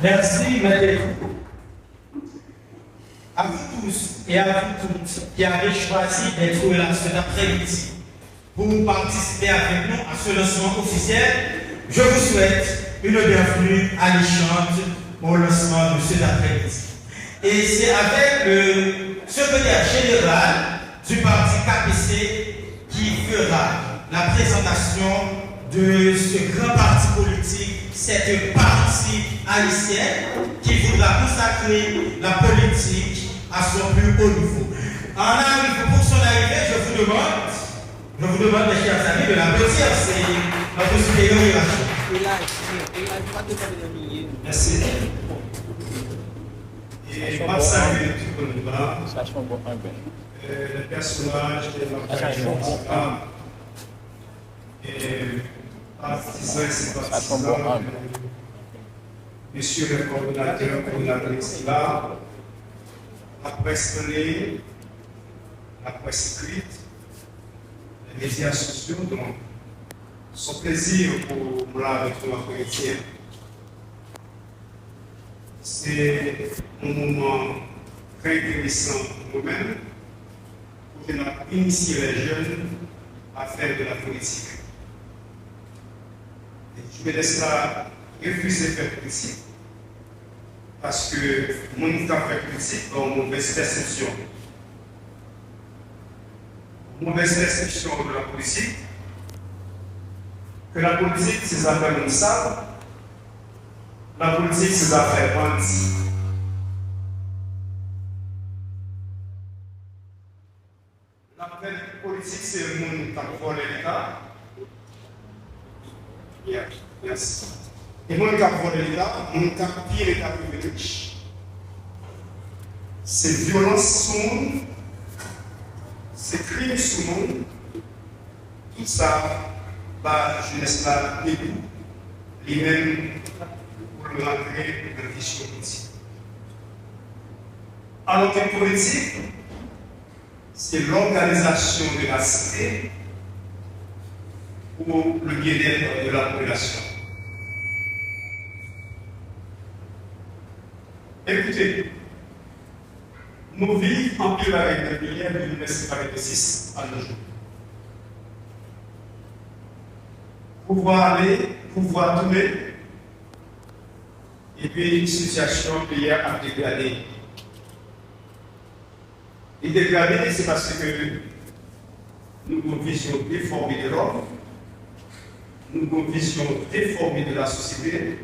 Merci, Maître. À vous tous et à vous toutes qui avez choisi d'être là cet après-midi pour participer avec nous à ce lancement officiel, je vous souhaite une bienvenue alléchante au lancement de cet après-midi. Et c'est avec le secrétaire général du parti KPC qui fera la présentation de ce grand parti politique, cette partie haïtienne qui voudra consacrer la politique à son plus haut niveau. Pour son arrivée, je vous demande, mes chers amis, de l'applaudir. C'est notre supérieur hiérarchique. Merci. Et pas saluer tout le monde. Le personnage de la et partisans et sympathisants, monsieur le coordonnatrice là, la presse télé, la presse écrite, les médias sociaux, donc, son plaisir pour moi avec nous après-midi. C'est un moment très intéressant pour nous-mêmes, pour initier les jeunes à faire de la politique. Je me laisse là refuser de faire politique parce que mon qui fait politique a une mauvaise perception. Mauvaise perception de la politique, que la politique, c'est des affaires comme ça, la politique, c'est des affaires bandits. La politique, c'est le monde qui a volé l'État. Yes. Et le monde qui a volé l'État, le monde qui a pillé l'État privé riche. C'est violence sur le monde, c'est crime sur le monde, tout ça, la jeunesse là, lui-même, pour le rentrer dans la question politique. Alors que politique, c'est l'organisation de la cité pour le bien-être de la population. Écoutez, nous vivons en pile avec des milliers de l'université Paris 6 à nos jours. Pouvoir aller, pouvoir tourner, et puis une situation qui a dégradé. Et dégradé, c'est parce que nous avons une vision déformée de l'homme, nous avons une vision déformée de la société,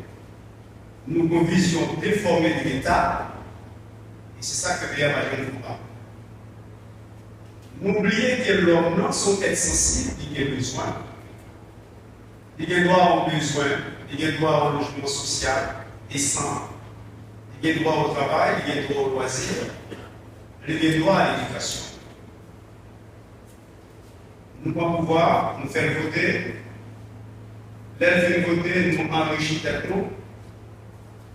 nous avons une vision déformée de l'État, et c'est ça que l'État va ne faut pas. N'oubliez que l'homme, dans son être sensible, il a besoin. Il a droit au besoin, il a droit au logement social décent, il a droit au travail, il a droit au loisir. Les droits à l'éducation. Nous allons pouvoir nous faire voter. L'aide de voter, nous enrichissons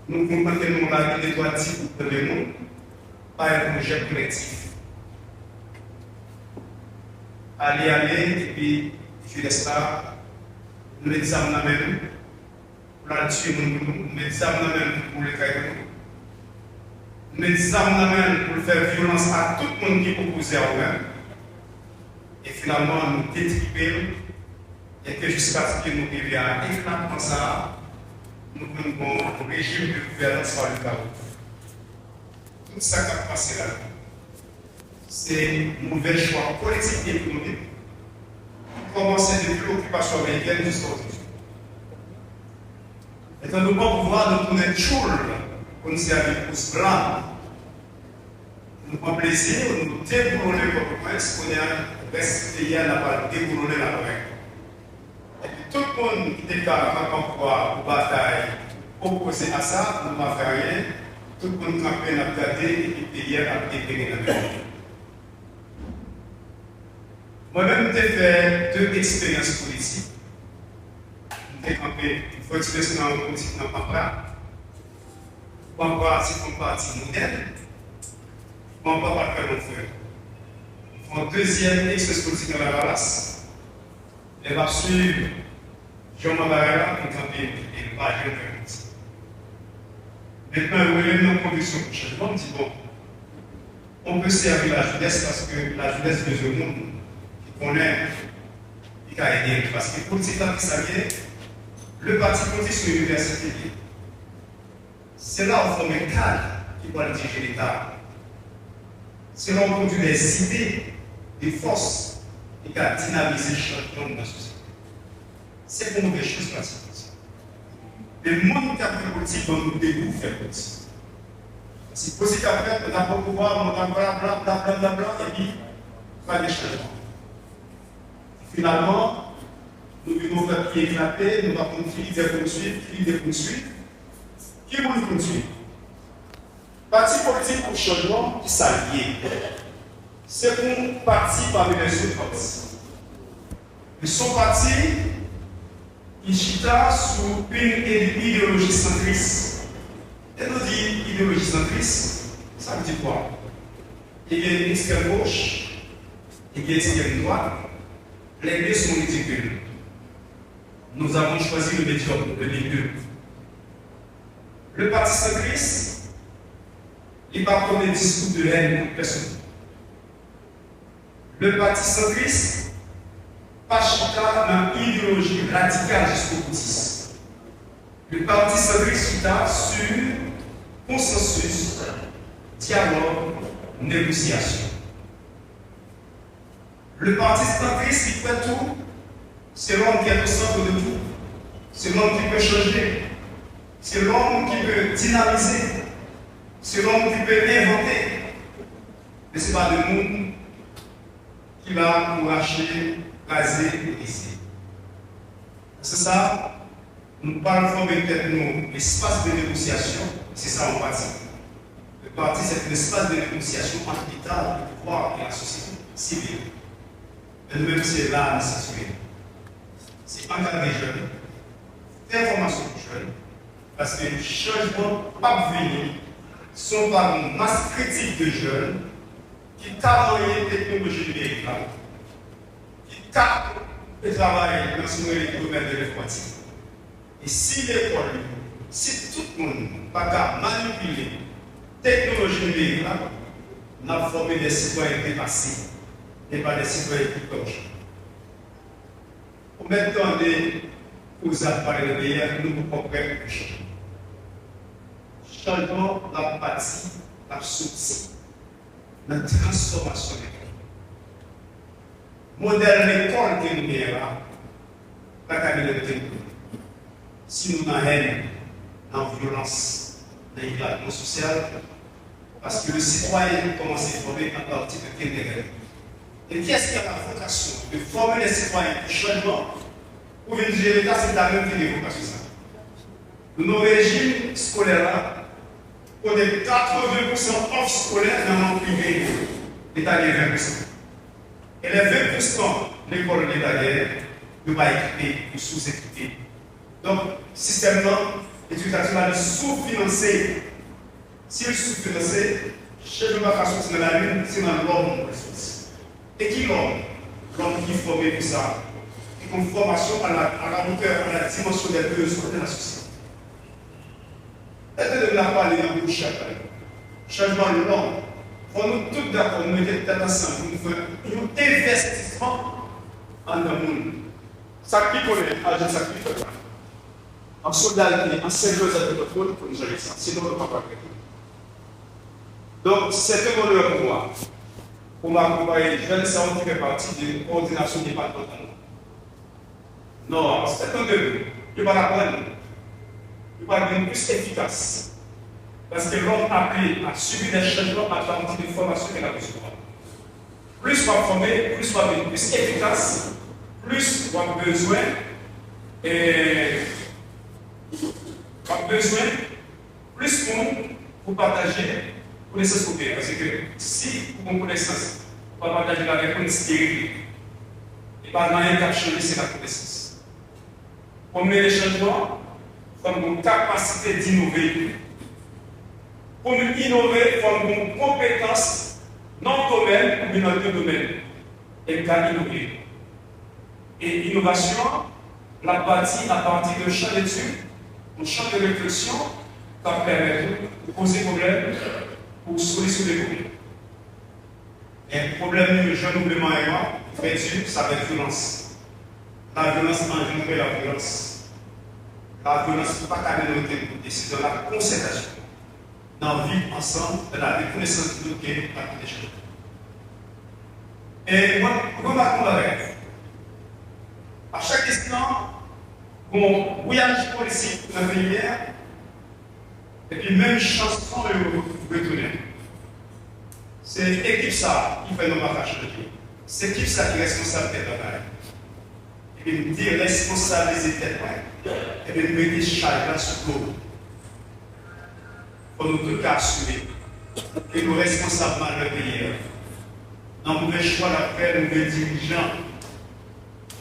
nous comprenons la vie des droits pour le monde par un projet collectif. Aller, et puis je laisse là, nous l'examinons même, pour la tuer, nous l'examinons même pour le faire. Nous examinons pour faire violence à tout le monde qui est opposé à nous-mêmes. Et finalement, nous détriper et que jusqu'à ce que nous arrivions à éclater comme ça, nous prenons un régime de gouvernance par le chaos. Tout ça qui a passé là, c'est un mauvais choix politique et économique qui commençait depuis l'occupation américaine jusqu'à aujourd'hui. Et nous ne pouvons pas pouvoir nous tourner choule. Comme si avec pouce blanc, nous avons plaisir, nous déboulonnons le prince, qu'on a resté hier, n'a pas déboulonné la main. Et puis tout le monde qui était pour bataille, opposé à ça, nous n'avons fait rien. Tout le monde a fait la gardé et puis hier a déterminé la main. Moi-même, j'ai fait 2 expériences politiques. J'ai campé, il faut expérience dans la politique dans le Pampa. Pampa, c'est un parti moderne. Pampa, pas faire mon frère. Mon deuxième expérience politique dans la Valasse. Elle va suivre Jean Mabarela pour camper et le pas de politique. Maintenant, vous avez une condition pour changement, on dit bon, on peut servir la jeunesse parce que la jeunesse de ce monde qui connaît, qui a aidé. Parce que pour le temps qui s'avère, le parti politique sur l'université, c'est là où on forme un cadre qui va diriger l'État. C'est là où on conduit des idées, des forces et qui a dynamisé le changement de la société. C'est pour nous des choses pratiques. Le monde qui a fait politique va nous dégoûter faire politique. C'est possible qu'après, on n'a pas pouvoir, on a blablabla, et puis, faire des changements. Finalement, nous devons faire pied éclater, nous avons fini des poursuites. Qui vont nous poursuivre? Parti politique pour changement qui s'allie. C'est pour parti parmi les autres partis. Ils sont partis qui chita sous une idéologie centriste. Et nous dit idéologie centriste, ça veut dire quoi? Il y a une extrême gauche, il y a une extrême droite. Les deux sont ridicules. Nous avons choisi le médium, le milieu. Le parti centriste, il va prendre des discours de haine pour personne. Le parti centriste, pas chita dans une idéologie radicale jusqu'au boutiste. Le parti centriste chita sur consensus, dialogue, négociation. Le parti centriste qui fait tout, c'est l'homme qui est au centre de tout. C'est l'homme qui peut changer. C'est l'homme qui peut dynamiser. C'est l'homme qui peut inventer. Mais ce n'est pas le monde qui va encourager, caser et briser. C'est ça, nous parlons peut-être de l'espace de négociation, c'est ça en partie. Le parti, c'est un espace de négociation entre l'État, le pouvoir et la société civile. Et nous-mêmes, c'est là à s'assurer. C'est encadrer les jeunes, faire formation aux jeunes, parce que les changements pas venir sont par une masse critique de jeunes qui travaillent les technologies numériques, qui captent et travaillent dans ce domaine de l'informatique. Et si l'école, si tout le monde n'a pas manipuler la technologie numérique, on a formé des citoyens dépassés et pas des citoyens qui torchent. Pour maintenant, aux appareils de pays, nous ne pouvons pas faire quelque chose. Changement, la partie, la sortie, la transformation de l'école. Modèle l'école que nous avons là, la cabinet de technologie. Si nous avons haine, dans la violence, dans l'éclatement social, parce que le citoyen commence à former à partir de kindergarten. Et qui est-ce qui a la vocation de former les citoyens pour changement? Pour venir gérer l'État, c'est la même qui est vocation ça. Nos régimes scolaires, on est 80% off scolaire dans le privé, l'État est 20%. Et les 20%, l'école de l'État ne va équiper ou sous-équiper. Donc, système éducatif va sous-financer. Si il est sous-financé, je ne vais pas sortir de la lune, c'est dans l'homme ressource. Et qui l'homme? L'homme qui est formé pour ça. Qui a une formation à la hauteur, à la dimension des besoins de la société. Est-ce que nous avons parlé dans le chapitre? Changement de l'homme. Faut nous tous d'accord, nous mettons tête ensemble pour nous faire un investissement en le monde. Ça qui connaît, agent sacrifice. En solidarité, en service avec notre monde pour nous gérer ça. Sinon, on ne peut pas faire. Donc, c'est un honneur pour moi. Pour m'accompagner, je vais savoir qui fait partie de la coordination départementale. Non, c'est un début. Il va l'apprendre. Il va devenir plus efficace. Parce que l'homme appelé à subir des changements à partir de formation qu'il a besoin. Plus on va former, plus on va devenir plus efficace, plus on a besoin plus pour partager connaissance côté. Parce que si vous avez connaissance, vous va partager la réponse stérile. Et pas moyen de changer, c'est la connaissance. Pour mener les changements, il faut une capacité d'innover. Pour nous innover, il faut une compétence dans le domaine ou dans le domaine. Et qu'à innover. Et l'innovation, la bâtie à partir d'un champ d'études, un champ de réflexion, ça permet de poser problème pour solutionner les problèmes. Et le problème du jeune oublement et moi, ça va être violence. La violence engendre la violence. La violence n'est pas qu'à c'est de la concertation. Dans vivre ensemble, de la reconnaissance de nous qui est à des choses. Et moi, remarquons la règle. À chaque instant, mon voyage politique dans la lumière, et puis même chanson de retourner. C'est l'équipe ça qui fait nos marquages. C'est l'équipe ça qui est responsable de la et puis nous dire responsabiliser tête, et puis nous mettre charge là sur le dos. Pour nous tout assumer que nous responsables dans le pays. Dans le mauvais choix d'après, nous mauvais dirigeants,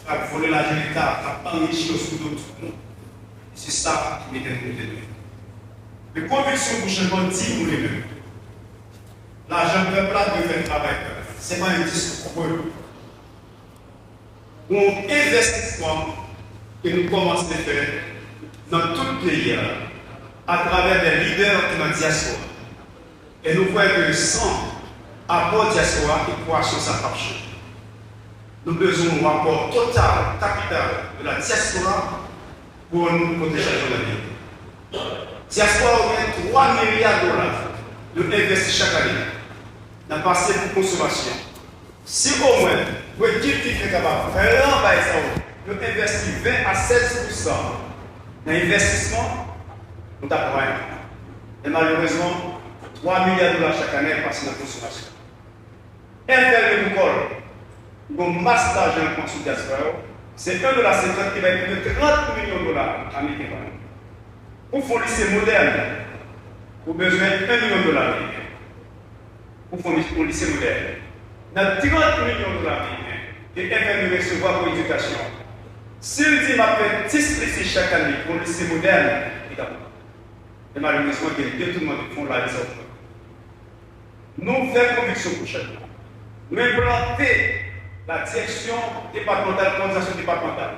qui ont volé l'argent de l'État, qui ont enrichi sur d'autres. C'est ça qui mettait nous dedans. Mais conviction pour changement dit nous les mêmes. L'argent de peuple doit faire travail. Ce n'est pas un discours pour eux. Un investissement que nous commençons à faire dans tout le pays, à travers des leaders de la diaspora. Et nous voyons que sans apport diaspora, l'équation ça marche. Nous avons besoin d'un rapport total, capital de la diaspora pour nous protéger la vie. Diaspora a 3 milliards de dollars de investir chaque année. Dans passé pour consommation. Si au moins, vous êtes capable de faire nous investir 20 à 16% dans l'investissement, nous avons rien. Et malheureusement, 3 milliards de dollars chaque année passent dans la consommation. Un nous avons masse d'argent en consommation, c'est 1,50$ qui va être de 30 millions de dollars américains. Pour faire un lycée moderne, vous avez besoin de 1 million de dollars américains. Pour faire un lycée moderne. Dans 30 millions de dollars américains, et FN recevoir pour l'éducation. S'il dit ma fait 10 lycées chaque année pour le lycée moderne, il a pas. Et malheureusement, il y a deux tout le monde qui font la licence. Nous faisons conviction prochainement. Nous implanter la direction départementale, l'organisation départementale.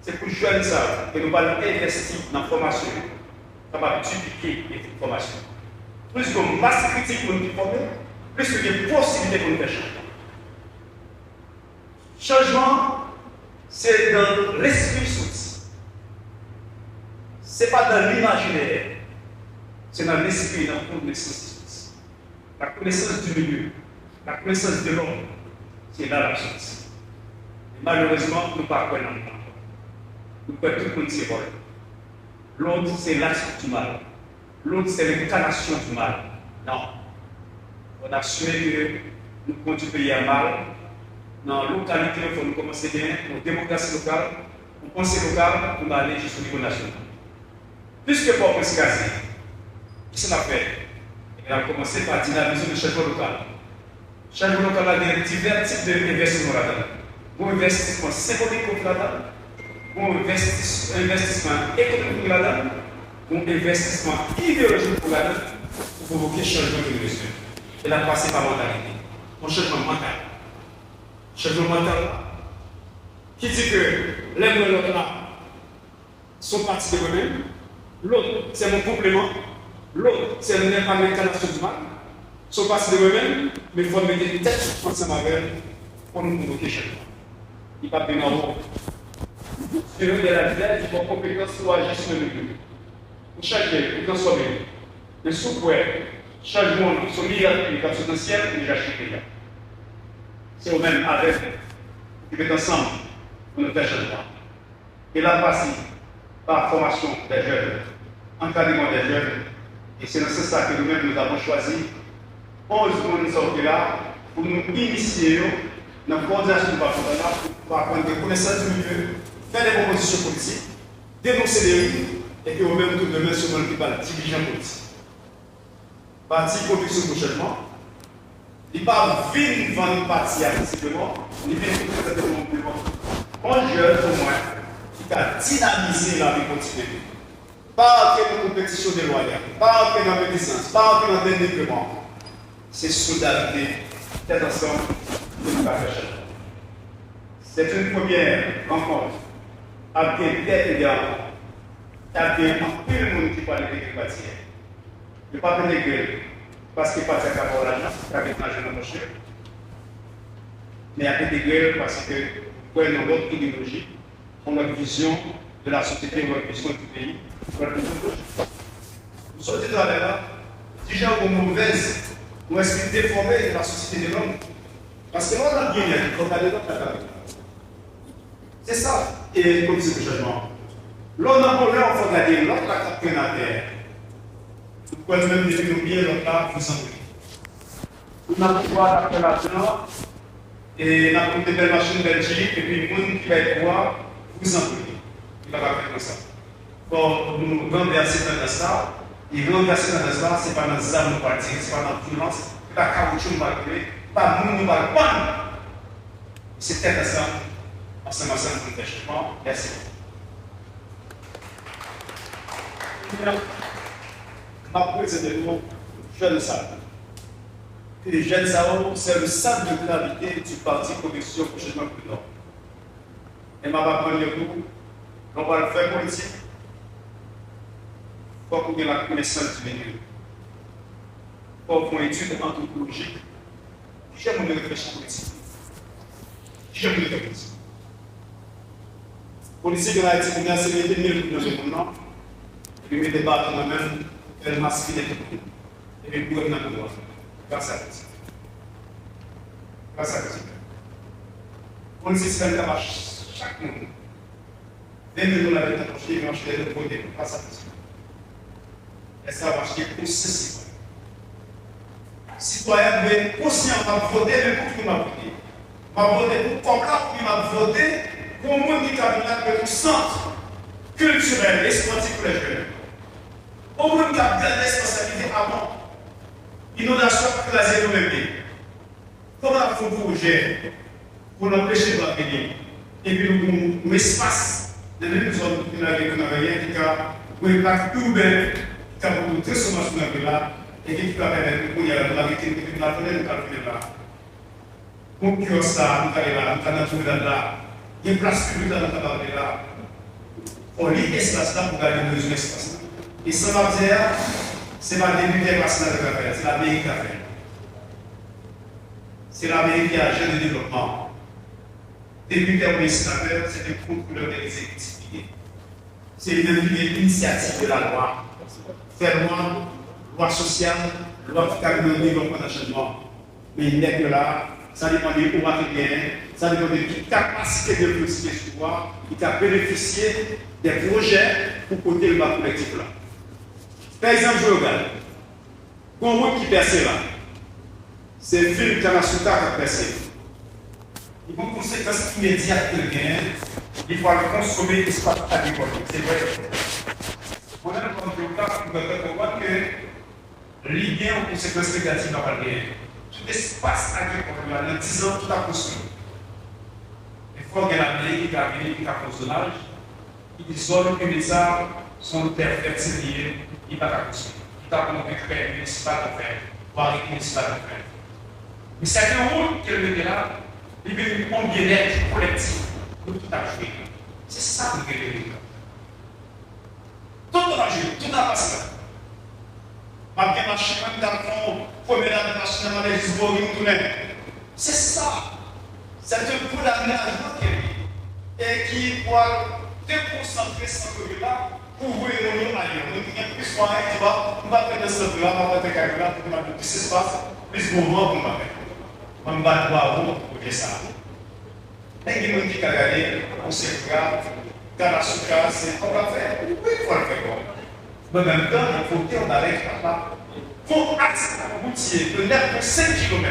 C'est pour jouer ça que nous allons investir dans la formation, capable de dupliquer les formations. Plus de masse critique pour nous former, plus de possibilités pour nous faire changer. Changement, c'est dans l'esprit source. Ce n'est pas dans l'imaginaire, c'est dans l'esprit, dans la connaissance. La connaissance du milieu, la connaissance de l'homme, c'est là la source. Et malheureusement, nous ne parlons pas dans nous pouvons tout le monde se voir. L'autre, c'est l'axe du mal. L'autre, c'est l'incarnation du mal. Non. On a souhaité que nous conduisons le pays à mal. Dans la localité, il faut nous commencer bien, pour la démocratie locale, pour le conseil local, pour aller jusqu'au niveau national. Puisque pour le casé, qu'est-ce qu'on a fait? On a commencé par dynamiser le changement local. Le changement local a divers types d'investissements là-dedans. Bon investissement symbolique là-dedans. Bon investissement économique là-dedans, bon investissement idéologique là-dedans, pour provoquer changement de l'évolution. Et là, passer par mentalité. Un changement mental. Changement mental qui dit que les mots là sont partis de eux-mêmes, l'autre c'est mon complément, l'autre c'est l'incarnation du mal, sont partis de eux-mêmes, mais il faut mettre une tête ensemble avec eux pour nous provoquer changement. Il n'y a pas de normes. Selon la vie, il faut compétence pour agir sur le milieu. Pour changer, pour transformer. Le sous-pouet, changement, son milliard public potentiel, déjà chuté. C'est au même avec, qui met ensemble pour nous faire changement. Et là, passer par la formation des jeunes, encadrement des jeunes, et c'est dans ce sens que nous-mêmes nous avons choisi 11 mondes là pour nous initier dans la coordination du partenariat pour apprendre des connaissances du milieu. Faire des propositions politiques, dénoncer les risques, et puis au même tour de main sur le dirigeant politique. Parti conviction prochainement, il ne va pas venir vendre une partie simplement, il vient tout simplement un jeune au moins qui a dynamisé la vie quotidienne. Pas entrer dans la compétition déloyale, pas entrer dans la médecine, pas entrer dans le développement. C'est solidarité, tête ensemble, de nous faire changer. C'est une première rencontre. Avec des têtes et des enfants, avec un peu de monde qui parle de l'éducation. ne pas pénétrer parce qu'il passe à l'argent, avec l'argent dans le marché, mais à pénétrer parce que nous avons notre idéologie, on a une vision de la société, on a une vision du pays, on a une vision de nous sommes là, déjà une mauvaise, ou esprit déformé de la société de l'homme. Parce que l'on a bien, on a des autres. C'est ça, et comme c'est le changement. L'on a volé en fait la guerre, l'autre la capté la terre. Vous pouvez même définir bien l'autre là, vous en voulez. On a pouvoir après l'argent, et on a compté des machines Belgique, et puis le monde qui va être pouvoir, vous en voulez. Il va pas faire comme ça. Bon, nous renverser dans ça, et renverser dans ça, ce n'est pas dans les armes de partir, ce n'est pas dans la violence, pas caoutchouc nous va couler, pas nous nous va prendre. C'est peut-être ça, ensemble pour le changement. Merci. Ma présentation, jeune sable. Les jeunes sable, c'est le sable de gravité du parti Conviction pour le changement plus long. Et ma va prendre le coup, on va le faire politique. Il faut qu'on ait la connaissance du milieu. Il faut qu'on ait une étude anthropologique. J'aime une réflexion politique. J'aime une réflexion. Politique de Haïti, on a essayé de mettre dans le monde. Et puis, les débats dans le même, faire masquer les gens. Et puis, pour être dans le monde. Grâce à la politique. Grâce à la politique. Politique, c'est un travail chaque monde. Dès que nous l'avons approché, nous avons acheté le produit grâce à la politique. Et ça va acheter pour ce citoyen. Citoyen doit être conscient de voter, mais pour qui m'a voté. M'a voté pour comme là, qui m'a voté pour le monde qui a un centre culturel et sportif pour les jeunes. Au monde qui a bien de responsabilité avant. Inondation écrasée dans le pays. Comment on fait un projet pour l'empêcher de venir? Et puis nous avons un espace de même zone qui n'a rien qui a un impact urbain. Qui a beaucoup de transformation dans le là, et qui va permettre de pouvoir la vérité de la tournée de calculer là. Pour que ça, nous allons là, nous allons trouver là, il y a une place publique dans notre parler là. On lit l'espace là pour gagner besoin d'espace là. Et ça va dire, c'est pas le début des places là de faire, c'est l'Amérique qui a fait. C'est l'Amérique qui a géré le développement. Début des administrateurs, c'est des contrôleurs de l'exécutif. C'est l'initiative de la loi. Faire loi sociale, loi qui a le développement d'un changement. Mais il n'est que là, ça dépend de où on va bien, ça dépend de toute capacité de politique sur toi, qui a bénéficié des projets pour côté le bas collectif là. Par exemple, je regarde, quand on qui perce là, c'est le film Kanasuta qui a percé. Il y a une conséquence immédiate de gain, il faut le consommer l'espace agricole. C'est vrai. On a un contrat pour comprendre que l'idée en conséquence négative n'a pas de rien. Tout l'espace agricole, dans 10 ans, tout a construit. Il faut que la mairie qui a venu, qui a consommage, qui dit que les arbres sont terres fertilisées, il va construire. Il va récupérer le municipal de faire, voire le municipal de faire. Mais c'est un rôle qu'elle met là, il veut un bien-être collectif pour tout à jouer. C'est ça que nous voulons. Tout a joué, tout a passé. Ma bien marché, même dans le fond, premier dans le marché, dans les Lisboa, c'est ça. C'est un coup d'aménagement et qui doit déconcentrer ce peu-là pour vous et nous ailleurs. Donc, il y a plus de moyens qui va, on va faire de ce peu-là, on va faire de ce là, on va faire plus d'espace, plus de mouvement pour ma faire. On va faire pour faire ça. Et il y a des gens qui ont regardé, on sait faire. Dans la soukasse, c'est qu'on va faire. Oui, il faut le faire. Mais en même temps, il faut qu'on n'arrête pas. Il faut axe routier de 9,5 km.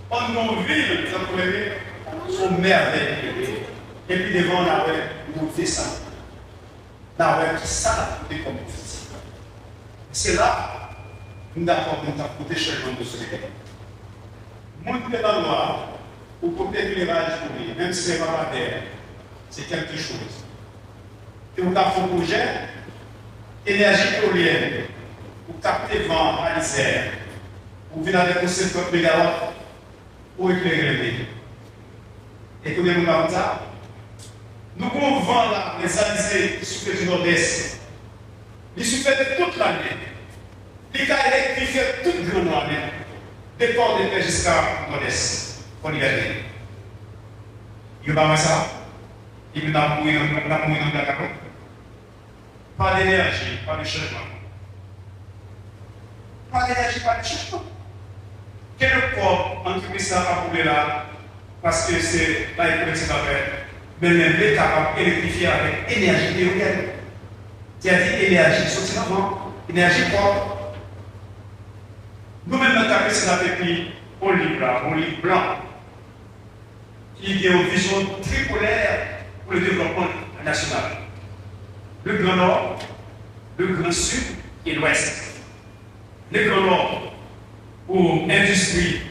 En non-ville, vous apprenez, sont merveilleux. Et puis devant, on avait monté ça. On avait tout ça pour comme outil. C'est là, nous avons côté changement de société. Monter dans le noir, ou côté éclairage pour lui, même si ce n'est pas la terre, c'est quelque chose. Et vous avez un projet, énergie éolienne, vous captez vent à l'Isère, vous venez avec 50 MW pour éclairer le pays. Et que nous avons ça, nous avons vent là, les alizés qui souffrent du nord-est, ils souffrent toute l'année. Il a électrifié toute grande armée, des ports de paix jusqu'à Modeste, on y a dit. Il va ça, il n'a mouillé dans la carotte. Pas d'énergie, pas de changement. Pas d'énergie, pas de changement. Quel corps entreprise ça a coulé là, parce que c'est là que c'est fait, mais même l'État capable d'électrifier avec énergie éolienne. C'est-à-dire énergie socialement, énergie propre. Nous-mêmes, notre c'est la pépite, on livre blanc, qui a une vision tripolaire pour le développement national. Le Grand Nord, le Grand Sud et l'Ouest. Le Grand Nord pour industrie,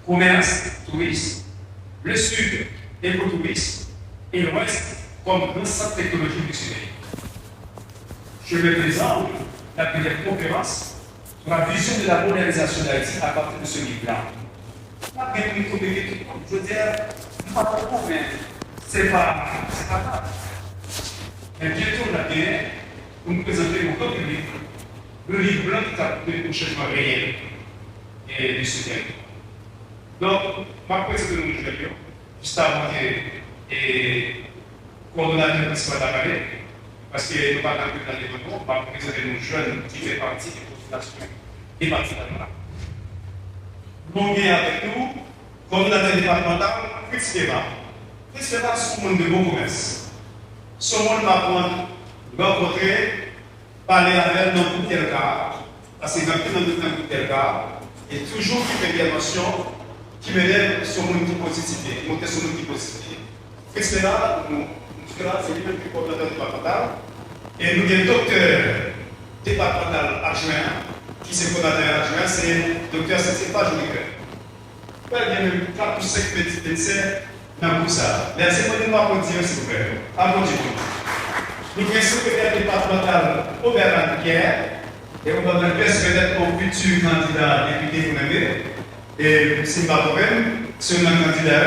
commerce, tourisme. Le Sud, écotourisme. Et l'Ouest comme grand centre technologique du Sud. Je me présente la première conférence sur la vision de la modernisation d'Haïti à partir de ce livre-là. Pas bien une communauté, je veux dire, pas trop, mais c'est pas grave. Mais bientôt, on a bien pour nous présenter mon propre livre, le livre blanc qui a appelé le changement réel et du soutien. Donc, ma présence de nous, juste avant que coordonnateur principal d'Amalé, parce que nous parlons de dans les développement, on va présenter nos jeunes qui font partie des populations et partie de là. Nous avons avec nous, coordonnateur départemental, Fritz Keba. Fritz Keba, c'est un monde de bon commerce. Ce monde m'apprend, rencontrer, parler avec dans tout tel cas, parce que dans tout tel cas, et toujours qui fait des émotions qui me lèvent sur mon petit positivité, monter sur mon petit positivité. Fritz Keba, c'est lui-même qui est coordonnateur départemental. Et nous avons un docteur départemental adjoint, qui est coordonnateur adjoint, c'est le docteur Stéphane Jolicoeur. Il y a même 4 ou 5 petits médecins dans tout ça. Laissez-moi applaudir, s'il vous plaît. Applaudissez-moi. Nous avons un secrétaire départemental Robert Pierre, et on va permettre d'être un futur candidat député pour l'année. Et c'est pas problème, c'est un candidat.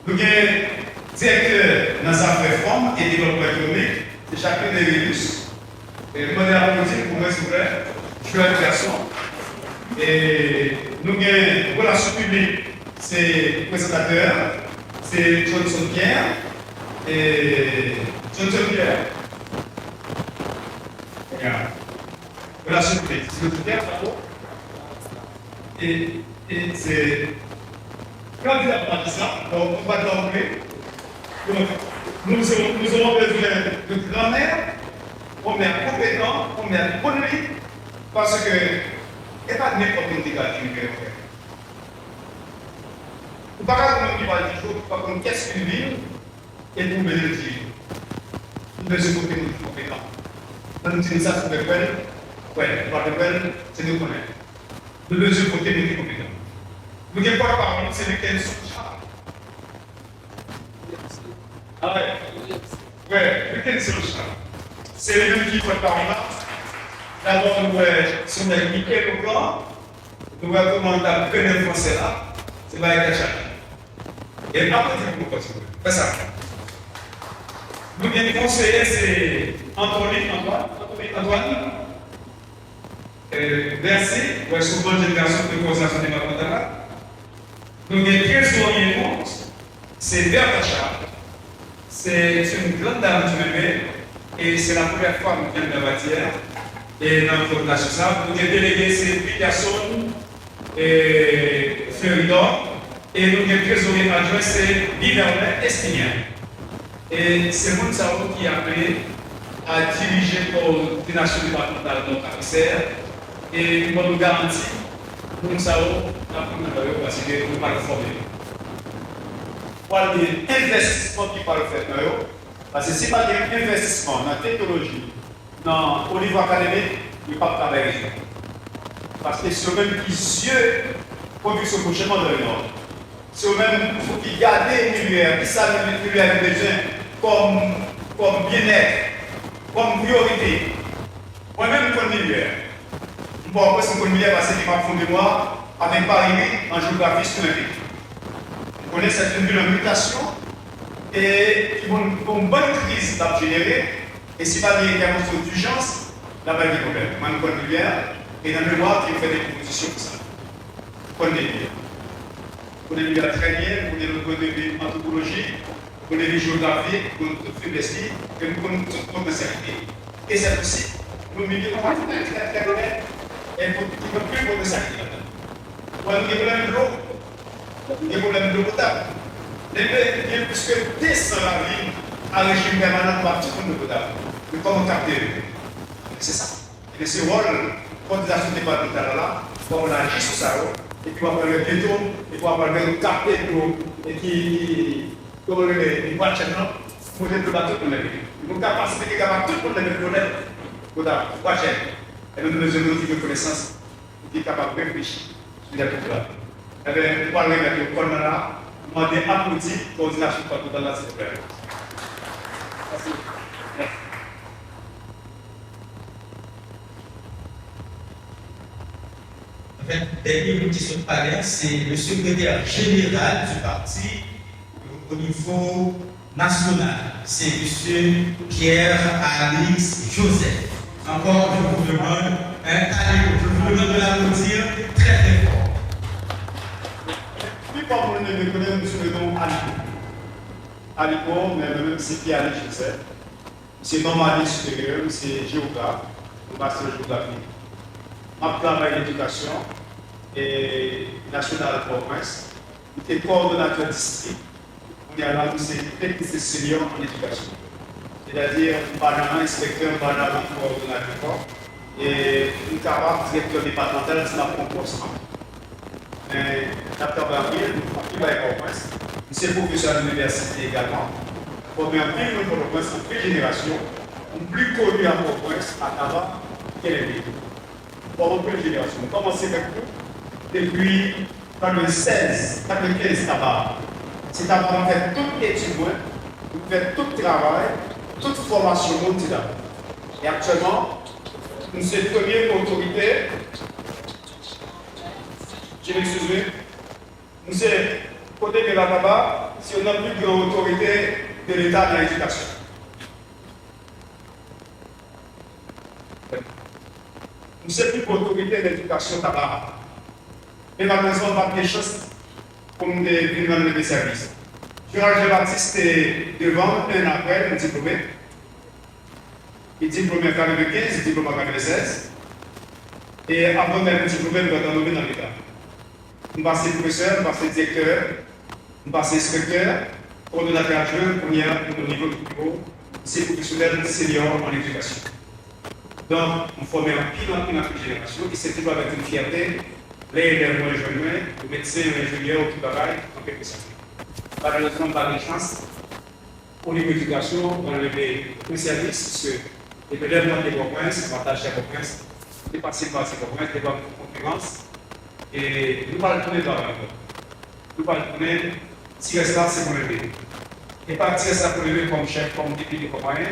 Nous avons directeur dans sa réforme et développement économique, c'est chacun des Vénus. Et je vais applaudir pour moi, s'il vous plaît. Je suis un garçon. Et nous avons relations publiques, c'est le présentateur, c'est Johnson Pierre. Et Johnson Pierre. Regarde. Relations publiques, c'est le secrétaire, bravo. Et c'est candidat pour ça, donc on va l'enlever. Donc, nous aurons besoin de grand-mère, on met compétent, on met bonne vie, parce que il n'y a pas de n'importe quel dégât qui nous fait. Vous ne pouvez pas dire qu'il faut pas qu'est-ce qu'une ville et pour mener le dire. Nous devons côté de compétent. Quand nous disons ça, c'est de quoi? Oui, par de quoi? C'est de connaître. Nous devons côté de compétent. Nous n'avons pas parlé, c'est lequel sont charges. Ah ouais, lequel c'est le charge? C'est les mêmes qui font par là. D'abord, nous sommes Michael Auclan, nous avons commandé à premier français là, c'est pas avec la chaque. Et après, c'est pour continuer. Pas ça. Nous avons conseillé, c'est Antoine. Merci, pour être souvent une génération de coordination départementale. Nous avons 13 orients, c'est Bertacha. C'est une grande dame du bébé, et c'est la première fois que nous venons de la matière. Et dans notre national, nous avons délégué ces Picasso et Ferridor, et nous avons trésorier adjoint, c'est Bivernet Estignan. Et c'est Mounsao qui a appelé à diriger pour les nations départementales de notre commissaire, et nous nous garantit Mounsao a pris notre parce que nous ne pas le former. Pour l'investissement qui parle faire, parce que si pas d'investissement dans la technologie, au niveau académique, il n'y a pas de travail. Parce que c'est eux-mêmes qui yeux production prochainement de l'Europe. C'est eux-mêmes qui gardent l'univers, qui savent que l'univers a besoin comme bien-être, comme priorité. Moi-même, je connais l'univers. Bon, après, c'est un l'univers parce qu'il m'a fondé moi avec Paris en géographie sur le pays. Je connais cette ville en mutation et qui vont une bonne crise à générer. Et si pas des émotions d'urgence, là-bas, il y a des problèmes. Moi, je connais bien, et dans le mémoire, il fait des propositions pour ça. Je connais bien. Je connais bien très bien, je connais l'anthropologie, je connais la géographie, je connais le faiblesse, et je connais toute potentialité. Et c'est possible. Nous, milieu de la très honnête, et pour qu'il y ait plus de potentialité là-dedans. Nous avons des problèmes de l'eau, des problèmes de l'eau potable. Il y a plus que 200 villes à régime permanent pour tout le monde de potable. Mais comment capter? C'est ça. Et ce rôle, quand les actions départementales là, on agit sur ça, et puis on va parler bientôt, et puis on va parler de capter et qui, comme les voitures, pour les bateaux pour les villes. Nous capacité de capable tout pour les villes, pour la voiture. Et nous devons nous de connaissance, qui est capable de réfléchir sur les problèmes. Eh bien, nous parlons avec le Colmar là, nous avons des applaudissements, coordination partout dans la s'il vous plaît. Merci. En fait, dernier qui se parlait, c'est le secrétaire général du parti au niveau national. C'est M. Pierre-Alix Joseph. Encore, je vous demande, de l'applaudir très très fort. Puis, pour vous le connaître, monsieur le nom Aliko. Aliko, mais même c'est Pierre-Alix Joseph. C'est normaliste supérieur, c'est géographe, master géographie. Je travaille en éducation et nationale de Port-au-Prince. Je suis coordonnateur district. On est à la technicien senior en éducation. C'est-à-dire, un inspecteur, un coordonnateur et un capable directeur départemental de la proportion. Dr. Barbier, qui va à Port-au-Prince. Je suis professeur à l'université également. Formé en plus de Port-au-Prince en plus génération, plus connu à Port-au-Prince à Tabac qu'elle est vécue. Pour une génération. Nous commençons avec vous depuis 96, 95 tabac. C'est tabac, on fait tout étudiant, on fait tout travail, toute formation mondiale. Et actuellement, nous sommes la première autorité. Je m'excuse. Nous sommes côté de la tabac, si on a la plus grande autorité de l'État dans l'éducation. Nous sommes plus autorité d'éducation tabac. Mais malheureusement, on n'a pas de chance pour nous venir des services. Gérald Baptiste est devant, un après, un diplômé. Il est diplômé en 1995, diplômé en 1996. Et avant d'être diplômé, il va être nommé dans l'État. Nous passons professeur, nous passons directeur, nous passons inspecteur, coordonnateur adjoint, on y a au niveau du bureau, c'est professionnel senior en éducation. Donc, on forme un pile en génération, et c'est toujours avec une fierté, les élèves moins jeunes, les médecins, les ingénieurs qui travaillent en quelque sorte. Malheureusement, pas de chance. Au niveau de l'éducation, on a levé un service, les élèves dans les provinces, partage les provinces, dépasser par ces provinces, des banques de concurrence, et nous parlons de dans nous parlons de si ça, c'est pour lever. Et pas tirer ça pour lever comme chef, comme député, comme moyen,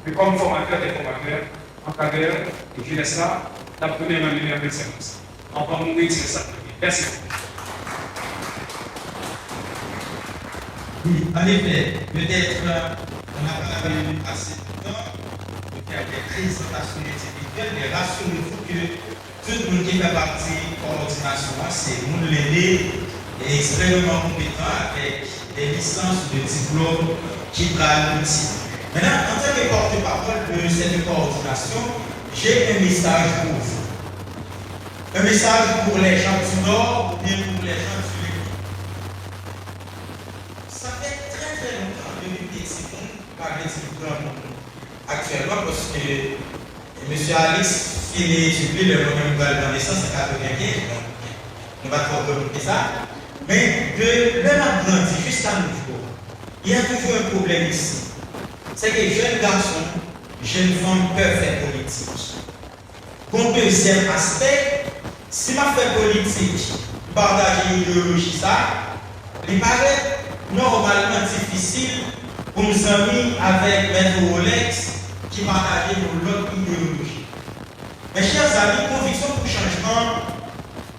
mais comme formateur des formateurs. Encadreur et jeunesse là, la première année de service. On va mourir sur ça. Merci. Oui, en effet, peut-être on n'a pas eu assez de temps de faire des présentations individuelles, mais rassurez-vous que tout le monde qui fait partie de la coordination, c'est le monde l'aîné et extrêmement compétent avec des licences de diplôme qui prennent l'outil. Maintenant, en tant que porte-parole de cette coordination, j'ai un message pour vous. Un message pour les gens du Nord ou bien pour les gens du Sud. Ça fait très très longtemps que nous décidons de parler de diplôme actuellement parce que M. Alex finit d'étudier le moment de naissance en 1995, donc on va trop remonter ça. Mais de l'homme apprenti jusqu'à nouveau, il y a toujours un problème ici. C'est que jeunes garçons, jeunes femmes peuvent faire politique. Comme deuxième aspect, si ma fait politique, partager l'idéologie, ça, il paraît normalement difficile pour nos amis avec Maître Rolex qui partagent l'autre idéologie. Mes chers amis, conviction pour changement,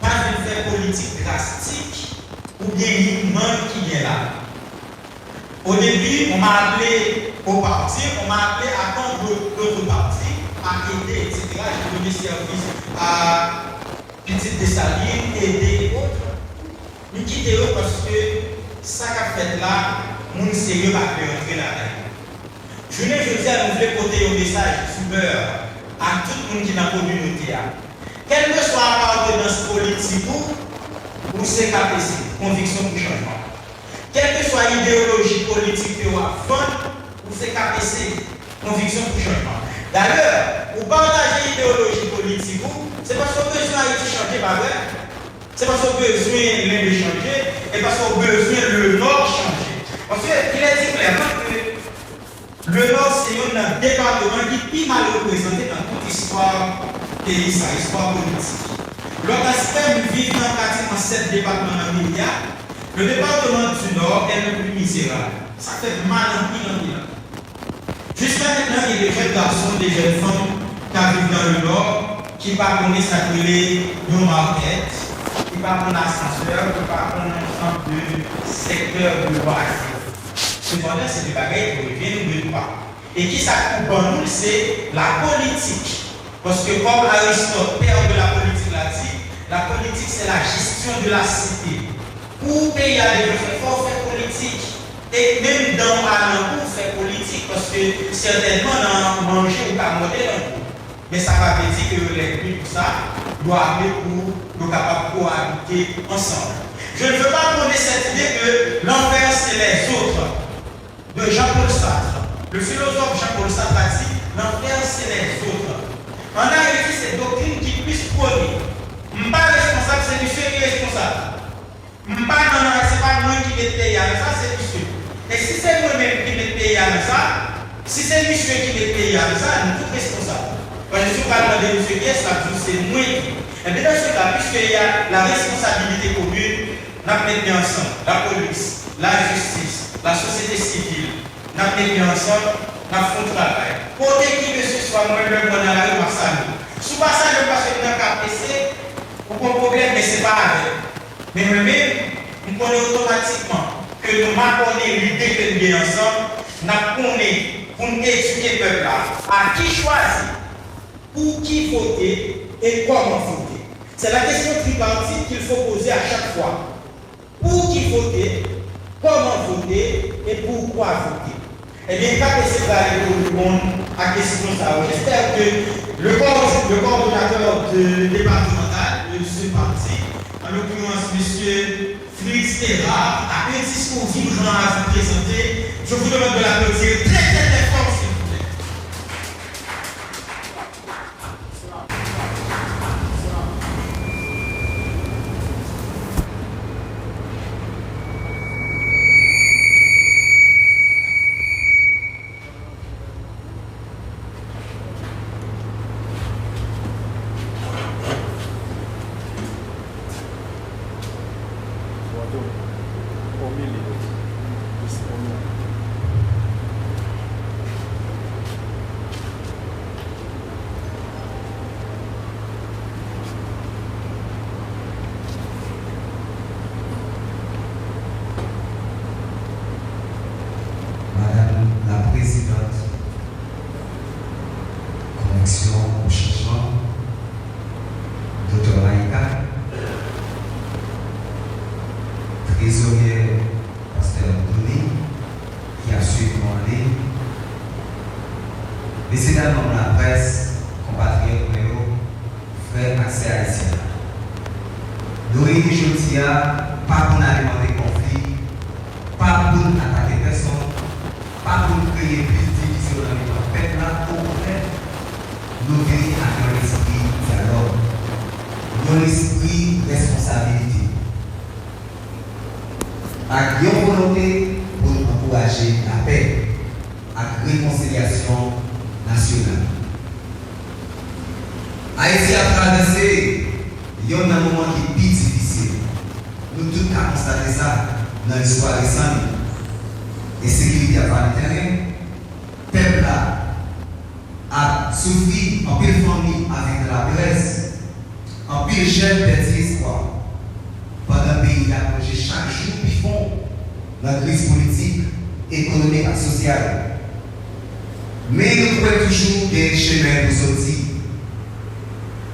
pas de faire politique drastique ou bien une manque qui vient là. Au début, on m'a appelé au parti, on m'a appelé à prendre d'autres partis à aider, etc. J'ai donné service à Petite Dessalines, aider et autres. Nous quittons parce que ça qu'a fait là, mon sérieux va rentrer là-dedans. Je ne veux dire, nous voulons porter un message souverain à tout le monde qui est dans la communauté. Quelle que soit l'appartenance politique ou c'est KPC, conviction pour changement. Quelle que soit l'idéologie politique que vous avez, ou c'est KPC, conviction pour changement. D'ailleurs, vous partagez l'idéologie politique, c'est parce que vous avez besoin de changer, pas vrai? C'est parce que vous avez besoin de changer et parce que vous avez besoin de le Nord changer. Parce qu'il est dit clairement que le Nord, c'est un département qui est plus mal représenté dans toute l'histoire pays, sa histoire politique. L'autre aspect, nous vivons dans pratiquement 7 départements dans le milliard. Le département du Nord est le plus misérable. Ça fait mal en pile. Jusqu'à maintenant, il y a des jeunes garçons, des jeunes femmes qui vivent dans le Nord, qui ne parlent pas s'appeler nos marquettes, qui ne parlent pas d'ascenseur, qui ne parlent pas d'un secteur de loisirs. Cependant, c'est des bagailles qui reviennent de pas. Et qui s'accoupe en nous, c'est la politique. Parce que comme Aristote, père de la politique, l'a dit, la politique, c'est la gestion de la cité. Pour payer à développer, il faut faire politique. Et même dans la pour faire politique, parce que certainement, dans manger ou pas monter dans le mais ça va veut dire que les prix, tout ça, doivent aller pour nous capables de cohabiter ensemble. Je ne veux pas prendre cette idée que l'enfer, c'est les autres. De Jean-Paul Sartre. Le philosophe Jean-Paul Sartre a dit l'enfer c'est les autres. En Haïti, c'est doctrine qui puisse prôner. Je ne suis pas responsable, c'est monsieur qui est responsable. Je ne suis pas non, c'est pas moi qui mets payé à ça, c'est monsieur. Et si c'est moi-même qui mets payé à ça, si c'est monsieur qui mets payé à ça, nous sommes tous responsables. Quand je suis pas demandé monsieur qui est, ça c'est moi qui. Et bien dans ce cas, puisqu'il y a la responsabilité commune, nous mettons ensemble la police, la justice, la société civile, nous mettons ensemble, nous faisons travail. Côté qui que ce soit, moi, le monde dans la rue Marseille. Sous passage, parce que dans le KPC, on a un problème, mais ce n'est pas avec. Mais nous-mêmes, nous connaissons automatiquement que nous marquons l'idée que nous sommes ensemble, nous connaissons pour nous éduquer le peuple là, à qui choisir, pour qui voter et comment voter. C'est la question tripartite qu'il faut poser à chaque fois. Pour qui voter, comment voter et pourquoi voter. Eh bien, KPC va aller pour répondre à la question ça. J'espère que le coordonnateur départemental de ce parti, en l'occurrence M. Félix Terra, a un discours vibrant à vous présenter. Je vous demande de l'applaudir très fort, s'il vous plaît. Mais nous pouvons toujours des chemins pour sortir.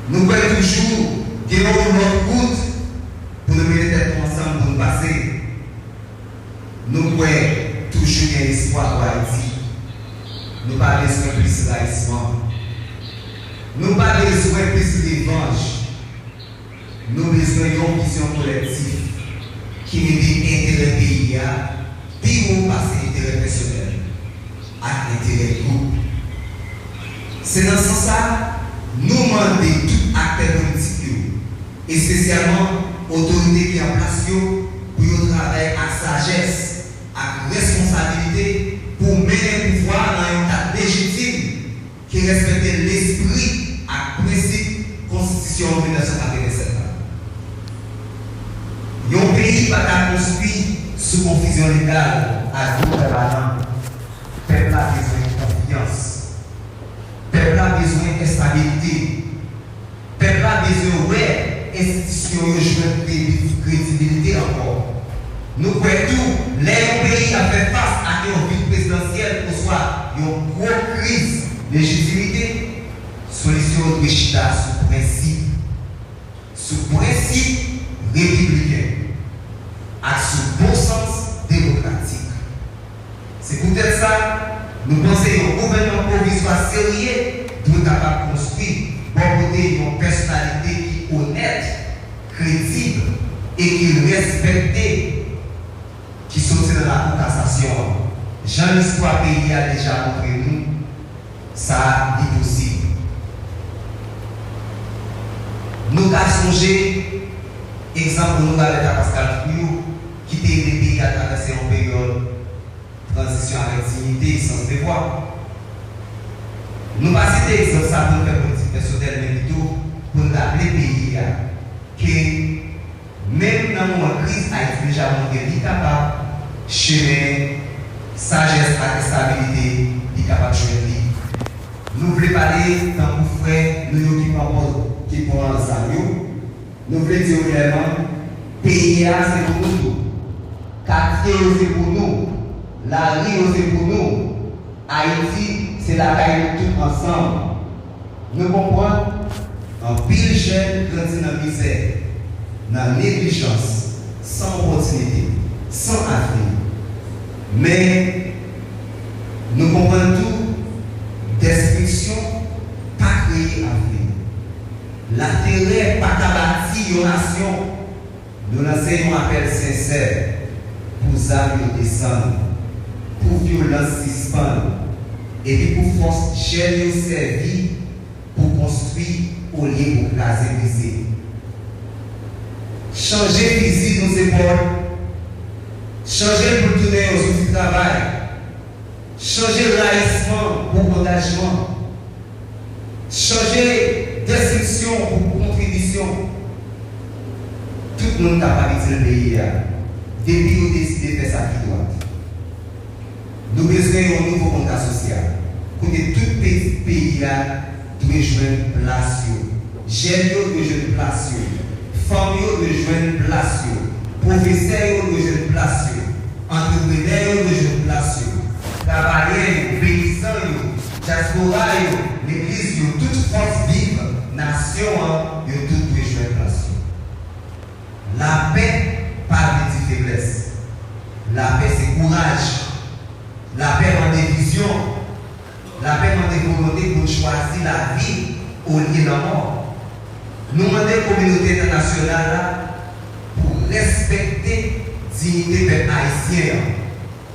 Nous pouvons toujours des autre route pour nous mettre ensemble pour nous passer. Nous pouvons toujours gagner espoir pour Haïti. Nous n'avons pas besoin de plus d'haïssement. Nous n'avons pas besoin de plus de revanche. Nous avons besoin d'une vision collective qui nous dit intérêt pays, puis nous passer intérêt personnel à intérêt groupe. C'est dans ce sens-là, nous demandons tout acteur politique, et spécialement l'autorité qui est en place, pour travailler avec sagesse, avec responsabilité, pour mener le pouvoir dans un cadre légitime qui respecte l'esprit et le principe de la Constitution de 1987. Un pays va être construit sous confusion légale à tout permanent. Le peuple a besoin de confiance. Le peuple a besoin de stabilité. Le peuple a besoin de institutions de crédibilité encore. Nous croyons tout, les pays a fait face à une ville présidentielle pour soit une grosse crise de légitimité, solution de chita sous principe républicain, à sous bon sens démocratique. C'est peut-être ça, nous pensons qu'un gouvernement provisoire sérieux doit être capable de construire pour côté une personnalité qui est honnête, crédible et qui respecte, qui sortit de la cassation. Jean l'histoire pays a déjà montré nous, ça est possible. Nous avons songé, exemple, nous avons à Pascal Fuyou, qui était le pays à traverser une période de transition avec dignité et sans devoir. Nous avons cité exemple ça pour faire politique personnelle, mais plutôt pour nous appeler pays que même dans une crise, Haïti déjà montré qu'il est capable de chemin, sagesse et stabilité, il est capable de choisir. Nous voulons parler tant pour frère, nous qui prend ça, nous voulons dire clairement, pays c'est pour nous, quartier c'est pour nous, la rue c'est pour nous, Haïti c'est la caille de tout ensemble. Nous comprenons, un pile jeune grandit dans la misère, dans la négligence, sans opportunité, sans avenir. Mais nous comprenons tout, destruction, pas créer avenir. L'intérêt, pas bâtir une nation. Nous lançons un appel sincère pour âmes descendre, pour violence suspendre, et puis pour force gérer servir pour construire au lieu pour caser briser. Changer physique nos épaules, changer pour tourner aux outils de travail, changer le raïssement pour engagement, changer destruction pour contribution. Tout le monde est capable de le pays. Depuis nous décidons de faire ça qui doit. Nous besoin d'un nouveau contrat social. Pour que tout pays doit jouer une place. Jeunes doivent jouer une place. Femmes doivent jouer une place. Professeurs doivent jouer une place. Entrepreneurs doivent jouer une place. Travailleurs, paysans, diaspora, l'église, toute force vive, nation, toutes doivent jouer une place. La paix, pas de faiblesse. La paix, c'est courage. La paix en des visions. La paix en des volontés pour choisir la vie au lieu de la mort. Nous demandons la communauté internationale pour respecter la dignité des Haïtiens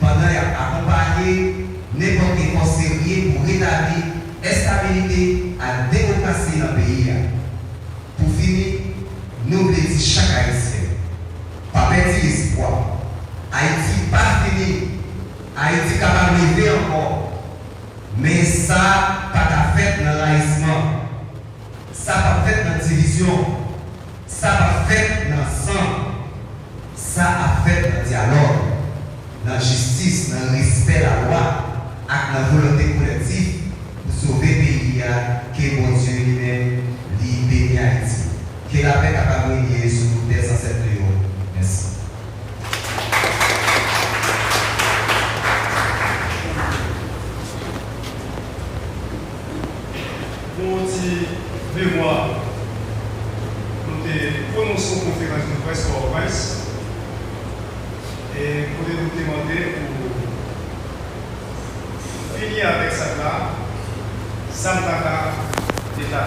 pendant d'accompagner n'importe quel force sérieux pour rétablir la stabilité et la démocratie dans le pays. Pour finir, nous voulons dire chaque Haïtien, pas perdre l'espoir. Haïti pas fini. Haïti capable de lever encore. Mais ça, pas ta fait dans l'haïssement. Ça pas fait dans la division. Ça pas fait dans le sang. Ça a fait dans le dialogue, dans la justice, dans le respect de la loi, avec la volonté collective pour sauver le pays que mon Dieu lui-même libère Haïti. Que la paix capable de briller sur nos des ancêtres. Merci. Et pour vous demander pour finir avec ça là, ça me va d'état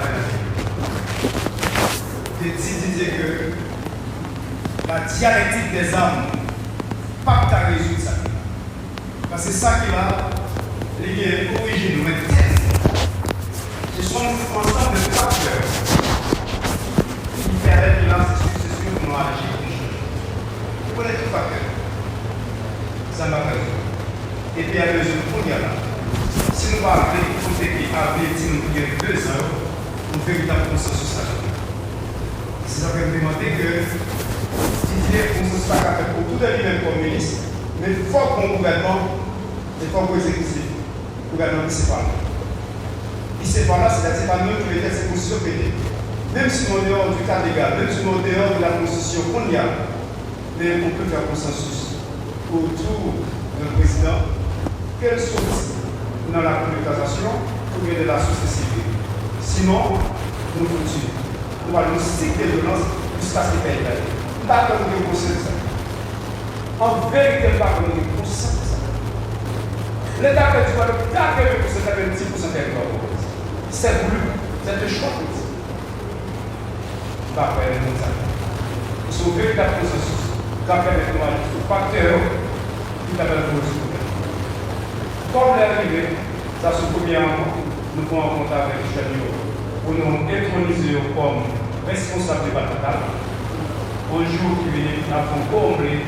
de dire que la dialectique des âmes, pas que tu as résoudre ça. Parce que c'est ça qui va lier l'origine de notre tête. Ce sont ensemble de facteurs qui permettent de lancer succession pour nous agir. Vous connaissez tout facteur. Ça m'a fait. Et puis, à la deuxième fois, si nous avons appelé, il faut que nous avons 2 ans, nous faisons un consensus. C'est ça que je me demandais que si un consensus pour tout le monde communiste, mais il faut qu'on gouvernement, il faut qu'on exécute. Le gouvernement qui sépare. Il sépare là, c'est-à-dire pas nous qui mettons ces constitutions pétées. Même si on est dehors du cadre légal, même si on est dehors de la constitution qu'on y a, mais on peut faire consensus autour d'un président, quelle source dans la communication ou bien de la société civile. Sinon, nous continuons. Nous allons cycle de violence jusqu'à ce qu'il y ait. Pas comme nous conscients de ça. En vérité, pas comme nous conscients de ça. L'État fait du mal, l'État fait pour 70% territoire. C'est voulu, c'est un choix politique. Pas faire le ça. Sur un véritable consensus, quand fait avec moi, facteur qui t'appelle pour le comme l'arrivée, ça se combien nous pouvons en contact avec le chef pour nous introniser comme responsable départemental. Un jour qui vient, nous avons combler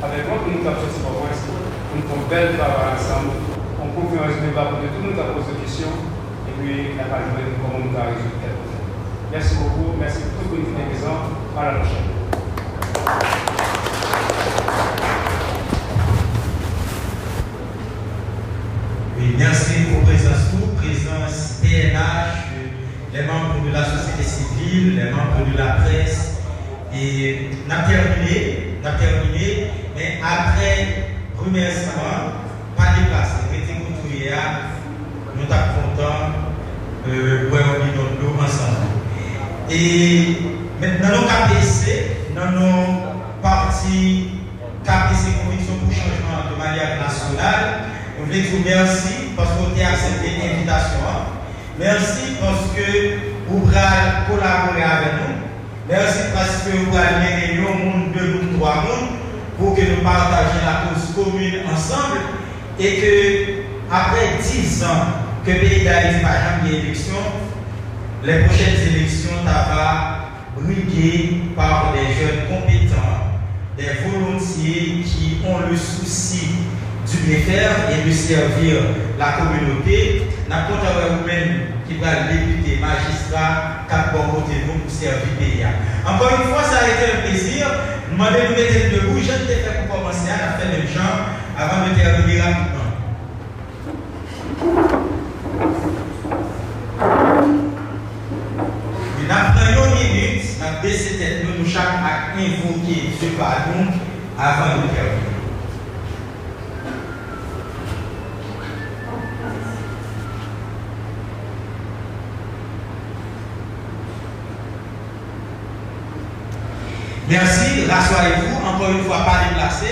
avec moi, nous avons sorti pour nous avons belle travail ensemble. On peut faire un débat pour tout nous avons posé des questions et puis la page de comment nous avons résolu quelque chose. Merci beaucoup, merci pour tout le monde qui est présent. À la prochaine. Merci pour présence PNH, les membres de la société civile, les membres de la presse. Et nous avons terminé, mais après remerciement, pas déplacé. Nous sommes contents de voir nous ensemble. Et maintenant, nous KPC, dans nos partis KPC Conviction pour Changement de manière nationale. Je voulais dire merci parce que vous avez accepté l'invitation. Merci parce que vous avez collaboré avec nous. Merci parce que vous avez mis réunion monde, 2 ou 3 mondes pour que nous partagions la cause commune ensemble et que après 10 ans que le pays d'Haïti n'a jamais eu d'élection, les prochaines élections vont briguer par des jeunes compétents, des volontiers qui ont le souci du bien faire et de servir la communauté. Nous comptons vous-même qui va député, magistrat, quatre bons côtés nous pour servir le pays. Encore une fois, ça a été un plaisir. Nous demandons de nous mettre debout. Je ne t'ai fait pour commencer à faire le genre avant de terminer rapidement. Après 1 minute, nous baissons tête, nous chaque acte invoqué ce pardon avant de terminer. Merci, rassurez-vous, encore une fois, pas déplacé,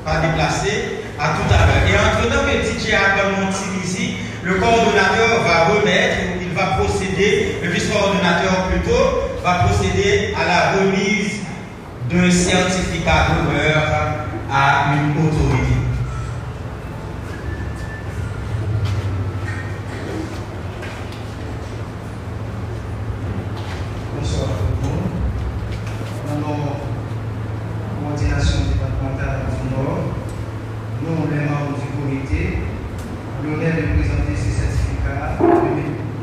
à tout à l'heure. Et entre-temps que DJ a ici, le coordonnateur va remettre, il va procéder, le vice-coordonnateur plutôt, va procéder à la remise d'un certificat d'honneur à une autorité. Bonsoir à tout le monde. Coordination départementale du Nord, nous, les membres du comité, l'honneur de présenter ces certificats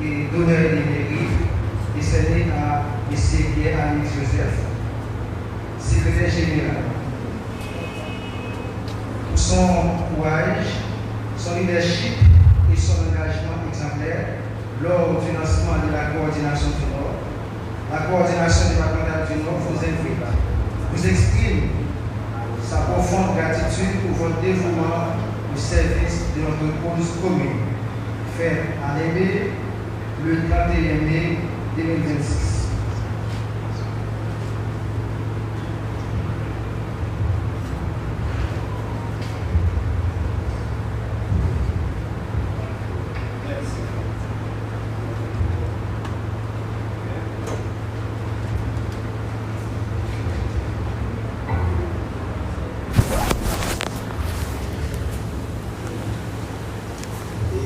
et d'honneur et des mérites décernés à M. Pierre-Alex Joseph, secrétaire général. Pour son courage, son leadership et son engagement exemplaire lors du lancement de la coordination du Nord, la coordination départementale du Nord vous exprime sa profonde gratitude pour votre dévouement au service de notre cause commune, fait à l'aimer le 31 mai 2026.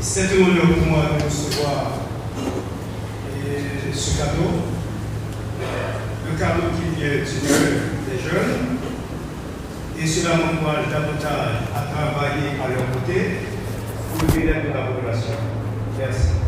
c'est un honneur pour moi de recevoir ce cadeau. Le cadeau qui vient du cœur des jeunes. Et cela m'encourage davantage à travailler à leur côté pour le bien-être de la population. Merci.